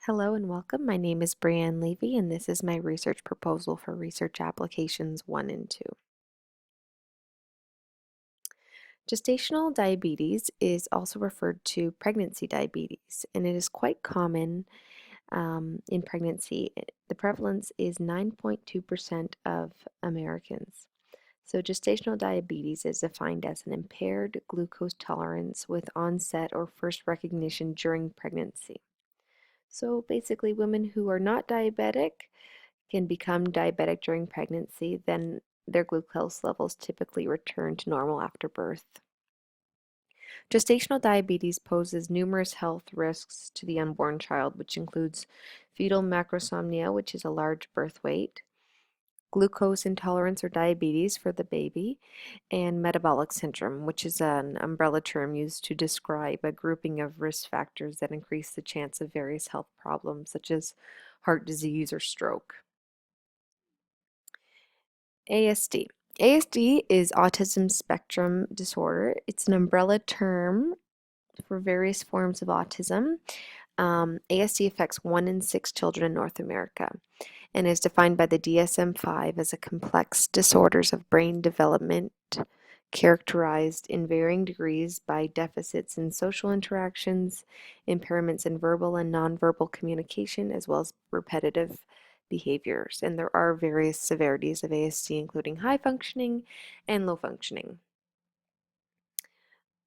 Hello and welcome. My name is Brianne Levy, and this is my research proposal for Research Applications 1 and 2. Gestational diabetes is also referred to pregnancy diabetes, and it is quite common in pregnancy. The prevalence is 9.2% of Americans. So gestational diabetes is defined as an impaired glucose tolerance with onset or first recognition during pregnancy. So basically, women who are not diabetic can become diabetic during pregnancy, then their glucose levels typically return to normal after birth. Gestational diabetes poses numerous health risks to the unborn child, which includes fetal macrosomia, which is a large birth weight, glucose intolerance or diabetes for the baby, and metabolic syndrome, which is an umbrella term used to describe a grouping of risk factors that increase the chance of various health problems such as heart disease or stroke. ASD. ASD is autism spectrum disorder. It's an umbrella term for various forms of autism. ASD affects 1 in 6 children in North America and is defined by the DSM-5 as a complex disorders of brain development characterized in varying degrees by deficits in social interactions, impairments in verbal and nonverbal communication, as well as repetitive behaviors. And there are various severities of ASD, including high functioning and low functioning.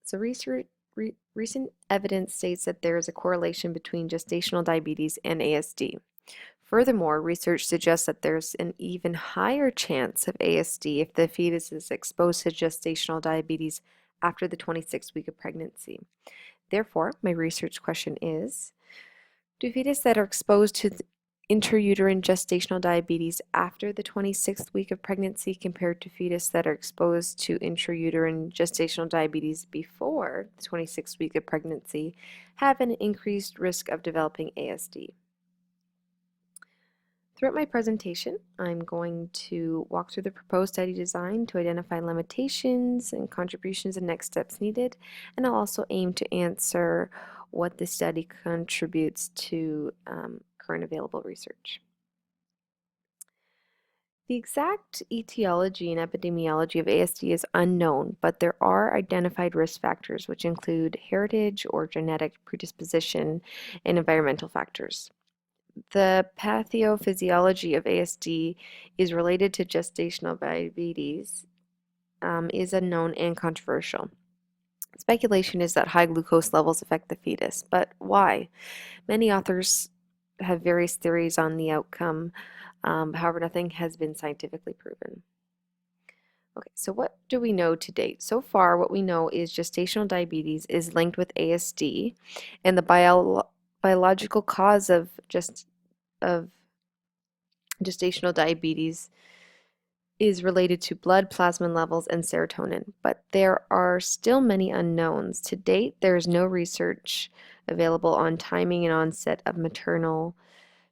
So recent evidence states that there is a correlation between gestational diabetes and ASD. Furthermore, research suggests that there's an even higher chance of ASD if the fetus is exposed to gestational diabetes after the 26th week of pregnancy. Therefore, my research question is, do fetus that are exposed to intrauterine gestational diabetes after the 26th week of pregnancy compared to fetus that are exposed to intrauterine gestational diabetes before the 26th week of pregnancy have an increased risk of developing ASD? Throughout my presentation, I'm going to walk through the proposed study design to identify limitations and contributions and next steps needed, and I'll also aim to answer what the study contributes to current available research. The exact etiology and epidemiology of ASD is unknown, but there are identified risk factors which include heritage or genetic predisposition and environmental factors. The pathophysiology of ASD is related to gestational diabetes, is unknown and controversial. Speculation is that high glucose levels affect the fetus, but why? Many authors have various theories on the outcome, however, nothing has been scientifically proven. Okay, so what do we know to date? So far, what we know is gestational diabetes is linked with ASD, and the biological cause of gestational diabetes is related to blood plasma levels and serotonin, but there are still many unknowns. To date, there is no research available on timing and onset of maternal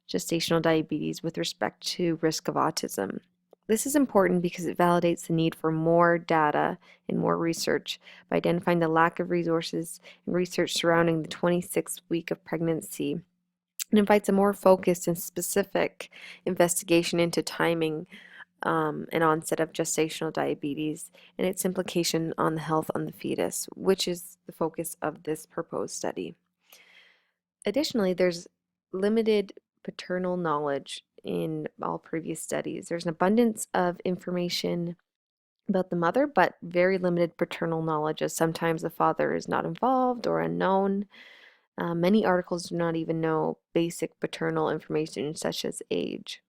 gestational diabetes with respect to risk of autism. This is important because it validates the need for more data and more research by identifying the lack of resources and research surrounding the 26th week of pregnancy, and invites a more focused and specific investigation into timing and onset of gestational diabetes and its implication on the health on the fetus, which is the focus of this proposed study. Additionally, there's limited paternal knowledge in all previous studies. There's an abundance of information about the mother, but very limited paternal knowledge, as sometimes the father is not involved or unknown. Many articles do not even know basic paternal information such as age.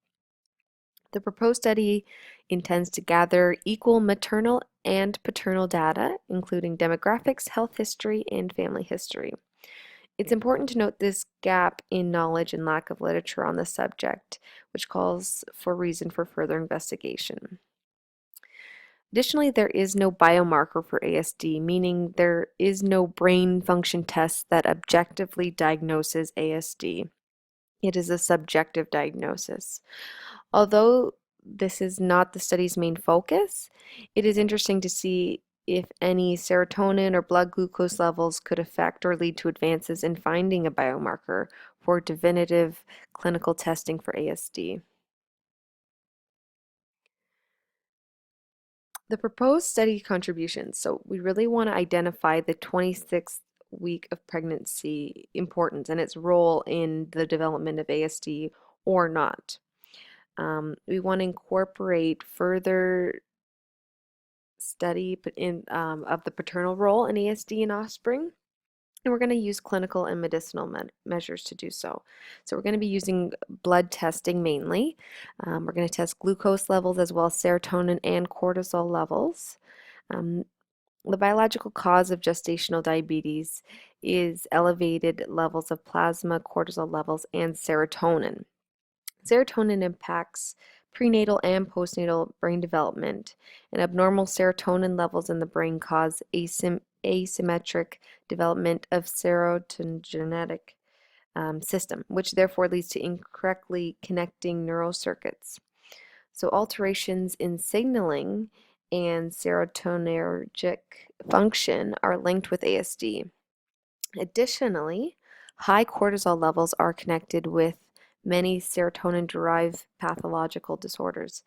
The proposed study intends to gather equal maternal and paternal data, including demographics, health history, and family history. It's important to note this gap in knowledge and lack of literature on the subject, which calls for reason for further investigation. Additionally, there is no biomarker for ASD, meaning there is no brain function test that objectively diagnoses ASD. It is a subjective diagnosis. Although this is not the study's main focus, it is interesting to see if any serotonin or blood glucose levels could affect or lead to advances in finding a biomarker for definitive clinical testing for ASD. The proposed study contributions. So we really want to identify the 26th week of pregnancy importance and its role in the development of ASD or not. We want to incorporate further study of the paternal role in ASD in offspring. And we're going to use clinical and medicinal measures to do so. So we're going to be using blood testing mainly. We're going to test glucose levels as well as serotonin and cortisol levels. Um, the biological cause of gestational diabetes is elevated levels of plasma, cortisol levels, and serotonin. Serotonin impacts prenatal and postnatal brain development, and abnormal serotonin levels in the brain cause asymmetric development of serotonergic system, which therefore leads to incorrectly connecting neural circuits. So alterations in signaling and serotonergic function are linked with ASD. Additionally, high cortisol levels are connected with many serotonin-derived pathological disorders,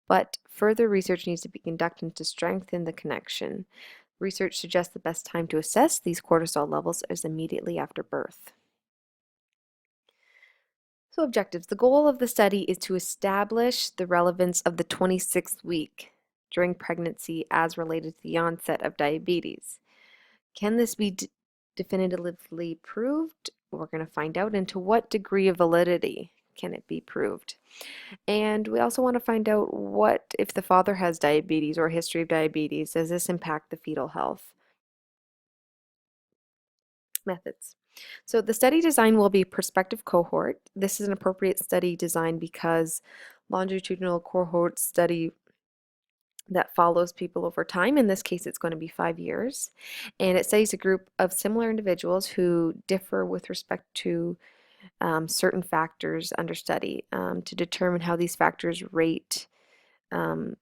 but further research needs to be conducted to strengthen the connection. Research suggests the best time to assess these cortisol levels is immediately after birth. So objectives. The goal of the study is to establish the relevance of the 26th week during pregnancy as related to the onset of diabetes. Can this be definitively proved? We're going to find out. And to what degree of validity can it be proved? And we also want to find out what if the father has diabetes or a history of diabetes, does this impact the fetal health? Methods. So the study design will be a prospective cohort. This is an appropriate study design because longitudinal cohort study that follows people over time. In this case, it's going to be 5 years. And it studies a group of similar individuals who differ with respect to certain factors under study to determine how these factors rate um,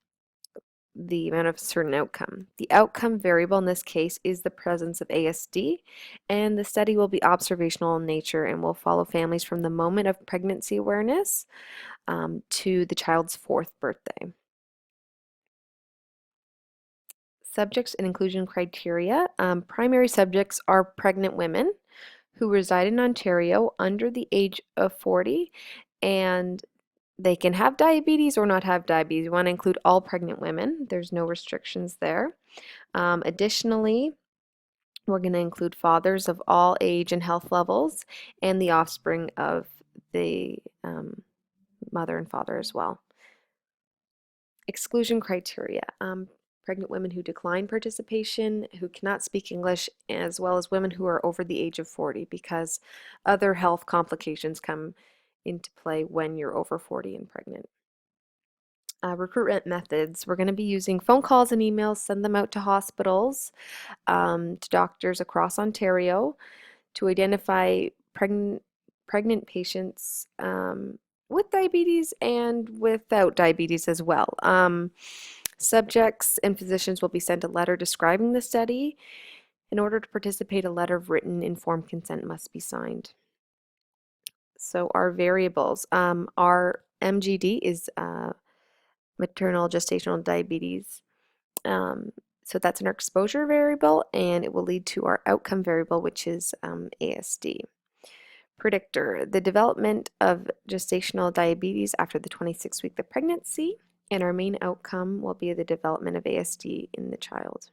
the amount of certain outcome. The outcome variable in this case is the presence of ASD, and the study will be observational in nature and will follow families from the moment of pregnancy awareness to the child's 4th birthday. Subjects and inclusion criteria. Primary subjects are pregnant women who reside in Ontario under the age of 40, and they can have diabetes or not have diabetes. We want to include all pregnant women. There's no restrictions there. Additionally, we're going to include fathers of all age and health levels and the offspring of the mother and father as well. Exclusion criteria. Pregnant women who decline participation, who cannot speak English, as well as women who are over the age of 40 because other health complications come into play when you're over 40 and pregnant. Recruitment methods. We're going to be using phone calls and emails, send them out to hospitals, to doctors across Ontario to identify pregnant patients with diabetes and without diabetes as well. Subjects and physicians will be sent a letter describing the study. In order to participate, a letter of written informed consent must be signed. So our variables, our MGD is maternal gestational diabetes. So that's our exposure variable, and it will lead to our outcome variable, which is ASD. Predictor, the development of gestational diabetes after the 26th week of pregnancy, and our main outcome will be the development of ASD in the child.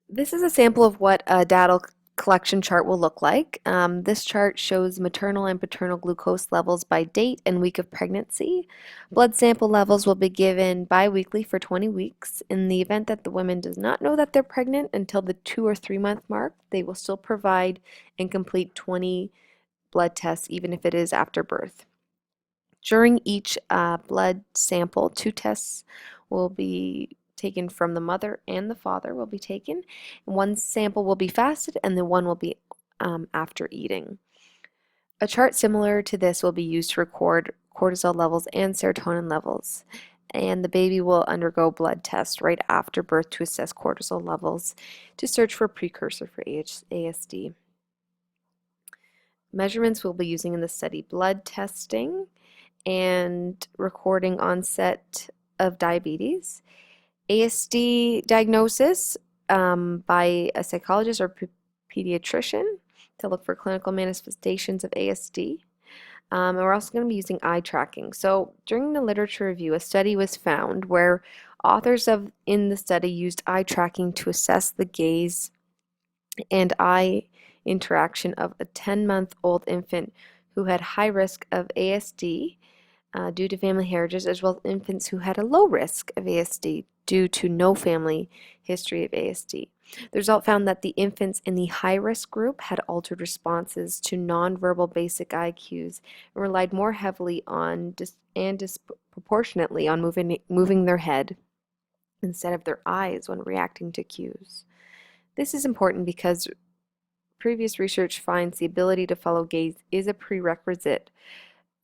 This is a sample of what a data collection chart will look like. This chart shows maternal and paternal glucose levels by date and week of pregnancy. Blood sample levels will be given bi-weekly for 20 weeks. In the event that the woman does not know that they're pregnant until the 2 or 3 month mark, they will still provide and complete 20 blood tests even if it is after birth. During each blood sample, 2 tests will be taken from the mother and the father will be taken. One sample will be fasted and the one will be after eating. A chart similar to this will be used to record cortisol levels and serotonin levels. and the baby will undergo blood tests right after birth to assess cortisol levels to search for a precursor for ASD. Measurements we'll be using in the study: blood testing and recording onset of diabetes, ASD diagnosis by a psychologist or pediatrician to look for clinical manifestations of ASD. And we're also going to be using eye tracking. So during the literature review, a study was found where authors in the study used eye tracking to assess the gaze and eye interaction of a 10-month-old infant who had high risk of ASD due to family heritage, as well as infants who had a low risk of ASD due to no family history of ASD. The result found that the infants in the high-risk group had altered responses to nonverbal basic eye cues and relied more heavily on and disproportionately on moving their head instead of their eyes when reacting to cues. This is important because previous research finds the ability to follow gaze is a prerequisite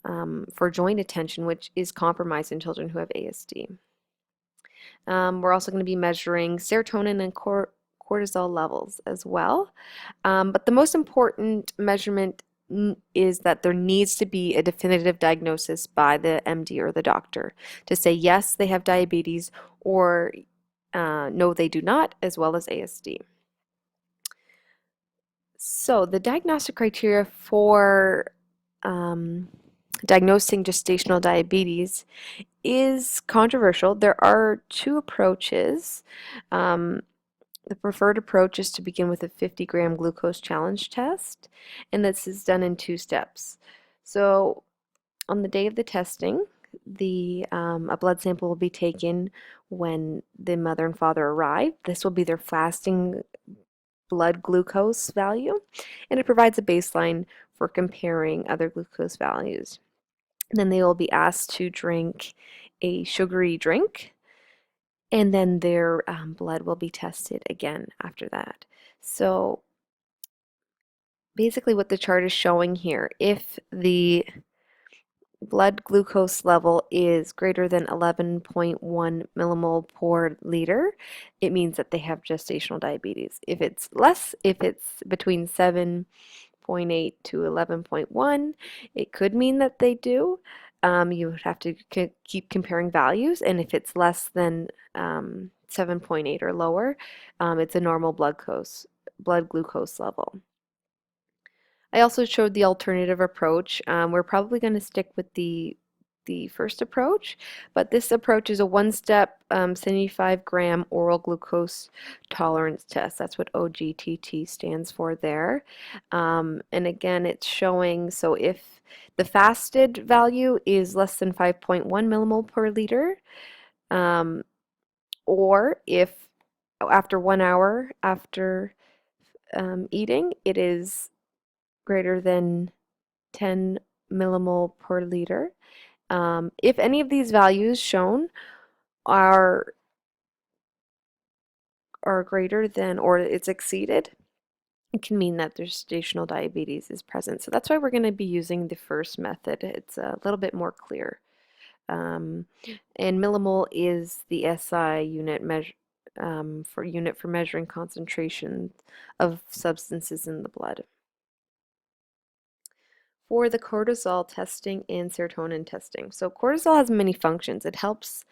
for joint attention, which is compromised in children who have ASD. We're also going to be measuring serotonin and cortisol levels as well. But the most important measurement is that there needs to be a definitive diagnosis by the MD or the doctor to say yes, they have diabetes, or no, they do not, as well as ASD. So the diagnostic criteria for diagnosing gestational diabetes is controversial. There are two approaches. The preferred approach is to begin with a 50-gram glucose challenge test, and this is done in 2 steps. So on the day of the testing, a blood sample will be taken when the mother and father arrive. This will be their fasting blood glucose value, and it provides a baseline for comparing other glucose values. Then they will be asked to drink a sugary drink, and then their blood will be tested again after that. So basically what the chart is showing here, if the blood glucose level is greater than 11.1 millimole per liter, it means that they have gestational diabetes. If it's between 7.8 to 11.1, it could mean that they do. You would have to keep comparing values, and if it's less than 7.8 or lower, it's a normal blood glucose level. I also showed the alternative approach. We're probably going to stick with the first approach, but this approach is a one-step 75-gram oral glucose tolerance test. That's what OGTT stands for there. And again, it's showing, so if the fasted value is less than 5.1 millimole per liter, or if after 1 hour after eating, it is greater than 10 millimole per liter. If any of these values shown are greater than, or it's exceeded, it can mean that there's gestational diabetes is present. So that's why we're going to be using the first method. It's a little bit more clear. And millimole is the SI unit for measuring concentration of substances in the blood. For the cortisol testing and serotonin testing. So cortisol has many functions. It helps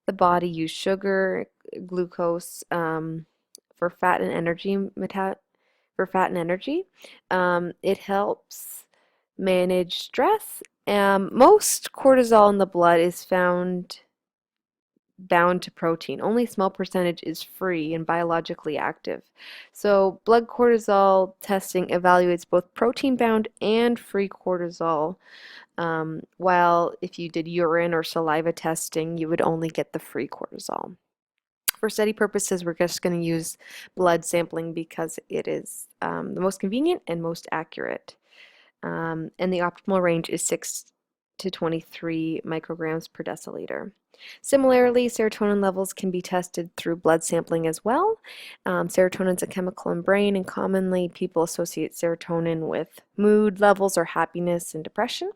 the body use sugar, glucose for fat and energy. It helps manage stress. Most cortisol in the blood is found bound to protein. Only a small percentage is free and biologically active. So blood cortisol testing evaluates both protein-bound and free cortisol, while if you did urine or saliva testing, you would only get the free cortisol. For study purposes, we're just going to use blood sampling because it is the most convenient and most accurate. And the optimal range is 6 to 23 micrograms per deciliter. Similarly, serotonin levels can be tested through blood sampling as well. Serotonin is a chemical in brain, and commonly people associate serotonin with mood levels or happiness and depression.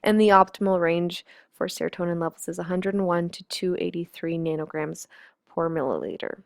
And the optimal range for serotonin levels is 101 to 283 nanograms per milliliter.